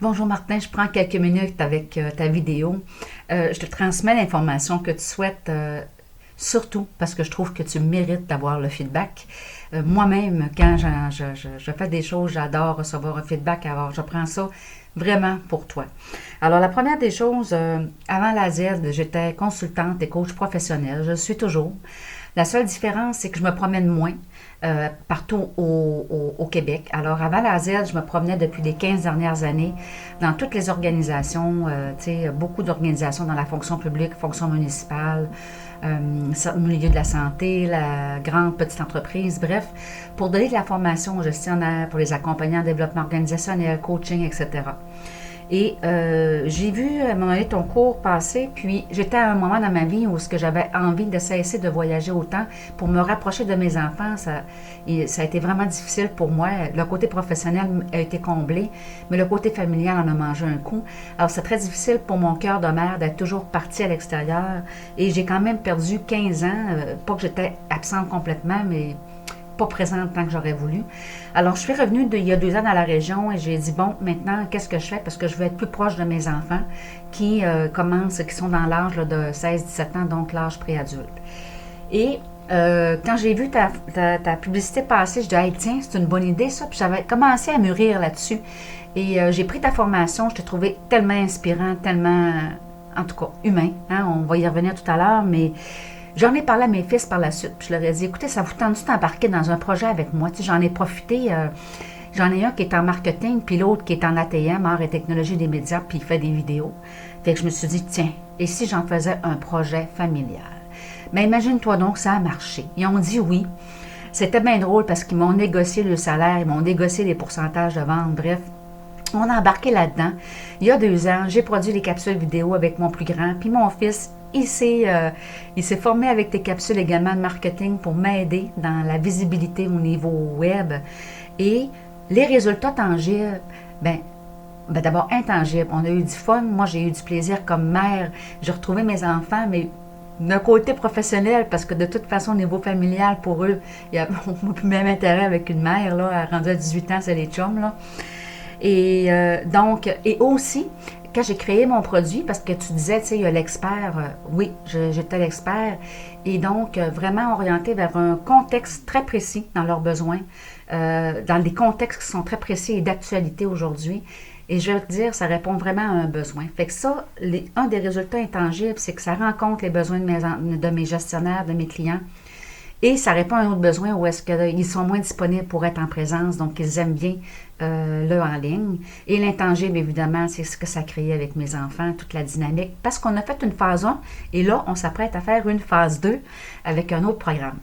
Bonjour Martin, je prends quelques minutes avec ta vidéo. Je te transmets l'information que tu souhaites, surtout parce que je trouve que tu mérites d'avoir le feedback. Moi-même, quand je fais des choses, j'adore recevoir un feedback. Alors, je prends ça vraiment pour toi. Alors, la première des choses, avant la Z, j'étais consultante et coach professionnelle. Je le suis toujours. La seule différence, c'est que je me promène moins partout au Québec. Alors, avant la Z, je me promenais depuis les 15 dernières années dans toutes les organisations, tu sais, beaucoup d'organisations dans la fonction publique, fonction municipale, au milieu de la santé, la grande, petite entreprise, bref, pour donner de la formation aux gestionnaires, pour les accompagner en développement organisationnel, coaching, etc. Et j'ai vu à un moment donné ton cours passer, puis j'étais à un moment dans ma vie où ce que j'avais envie de cesser de voyager autant pour me rapprocher de mes enfants. Ça a été vraiment difficile pour moi. Le côté professionnel a été comblé, mais le côté familial en a mangé un coup. Alors c'est très difficile pour mon cœur de mère d'être toujours partie à l'extérieur. Et j'ai quand même perdu 15 ans, pas que j'étais absente complètement, mais pas présente tant que j'aurais voulu. Alors, je suis revenue il y a 2 ans dans la région et j'ai dit, bon, maintenant, qu'est-ce que je fais? Parce que je veux être plus proche de mes enfants qui qui sont dans l'âge de 16-17 ans, donc l'âge préadulte. Et quand j'ai vu ta publicité passer, je dis, hey, tiens, c'est une bonne idée, ça. Puis j'avais commencé à mûrir là-dessus. Et j'ai pris ta formation, je t'ai trouvé tellement inspirant, tellement, en tout cas, humain. Hein? On va y revenir tout à l'heure, mais j'en ai parlé à mes fils par la suite, puis je leur ai dit, écoutez, ça vous tente-tu d'embarquer dans un projet avec moi? Tu sais, j'en ai profité, j'en ai un qui est en marketing, puis l'autre qui est en ATM, art et technologie des médias, puis il fait des vidéos. Fait que je me suis dit, tiens, et si j'en faisais un projet familial? Mais imagine-toi donc, ça a marché. Ils ont dit oui. C'était bien drôle parce qu'ils m'ont négocié le salaire, ils m'ont négocié les pourcentages de vente, bref. On a embarqué là-dedans. Il y a 2 ans, j'ai produit les capsules vidéo avec mon plus grand, puis mon fils, il s'est formé avec des capsules également de marketing pour m'aider dans la visibilité au niveau web. Et les résultats tangibles, d'abord intangibles. On a eu du fun. Moi, j'ai eu du plaisir comme mère. J'ai retrouvé mes enfants, mais d'un côté professionnel, parce que de toute façon, au niveau familial, pour eux, il y a plus même intérêt avec une mère, là, rendue à 18 ans, c'est les chums, là. Et et aussi, quand j'ai créé mon produit, parce que tu disais, tu sais, il y a l'expert, oui, j'étais l'expert, et donc vraiment orienté vers un contexte très précis dans leurs besoins, dans des contextes qui sont très précis et d'actualité aujourd'hui. Et je vais te dire, ça répond vraiment à un besoin. Fait que ça, un des résultats intangibles, c'est que ça rencontre les besoins de mes gestionnaires, de mes clients. Et ça répond à un autre besoin où est-ce qu'ils sont moins disponibles pour être en présence, donc ils aiment bien le en ligne. Et l'intangible, évidemment, c'est ce que ça crée avec mes enfants, toute la dynamique, parce qu'on a fait une phase 1 et là, on s'apprête à faire une phase 2 avec un autre programme.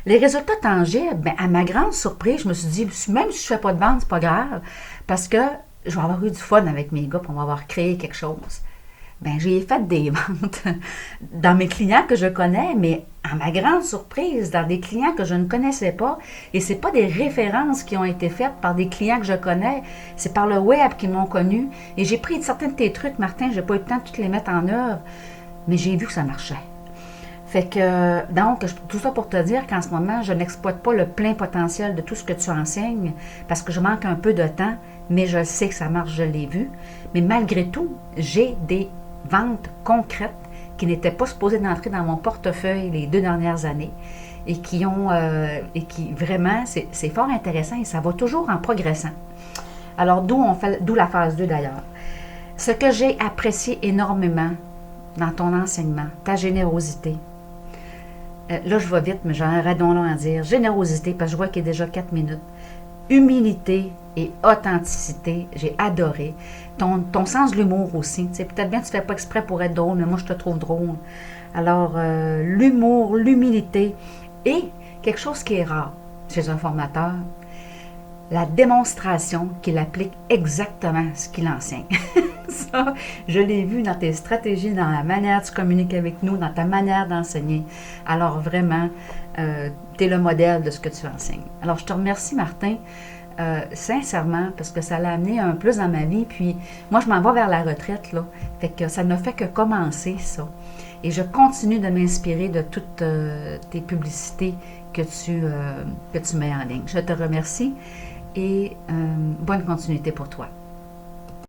Les résultats tangibles, à ma grande surprise, je me suis dit, même si je ne fais pas de vente, c'est pas grave, parce que je vais avoir eu du fun avec mes gars, puis on va avoir créé quelque chose. J'ai fait des ventes dans mes clients que je connais, mais à ma grande surprise, dans des clients que je ne connaissais pas. Et ce n'est pas des références qui ont été faites par des clients que je connais, c'est par le web qu'ils m'ont connu. Et j'ai pris certains de tes trucs, Martin, je n'ai pas eu le temps de tous les mettre en œuvre, mais j'ai vu que ça marchait. Fait que, donc, tout ça pour te dire qu'en ce moment, je n'exploite pas le plein potentiel de tout ce que tu enseignes parce que je manque un peu de temps, mais je sais que ça marche, je l'ai vu. Mais malgré tout, j'ai des ventes concrètes qui n'étaient pas supposées d'entrer dans mon portefeuille les 2 dernières années et qui vraiment, c'est fort intéressant et ça va toujours en progressant. Alors, d'où la phase 2 d'ailleurs. Ce que j'ai apprécié énormément dans ton enseignement, ta générosité. Là, je vais vite, mais j'en aurais donc long à dire. Générosité, parce que je vois qu'il y a déjà 4 minutes. Humilité et authenticité, j'ai adoré. Ton sens de l'humour aussi. Tu sais, peut-être bien que tu ne fais pas exprès pour être drôle, mais moi, je te trouve drôle. Alors, l'humour, l'humilité et quelque chose qui est rare chez un formateur, la démonstration qu'il applique exactement ce qu'il enseigne. Ça, je l'ai vu dans tes stratégies, dans la manière dont tu communiques avec nous, dans ta manière d'enseigner. Alors vraiment, tu es le modèle de ce que tu enseignes. Alors, je te remercie, Martin, sincèrement, parce que ça l'a amené un plus dans ma vie. Puis, moi, je m'en vais vers la retraite, là. Fait que ça ne fait que commencer, ça. Et je continue de m'inspirer de toutes tes publicités que tu mets en ligne. Je te remercie et bonne continuité pour toi.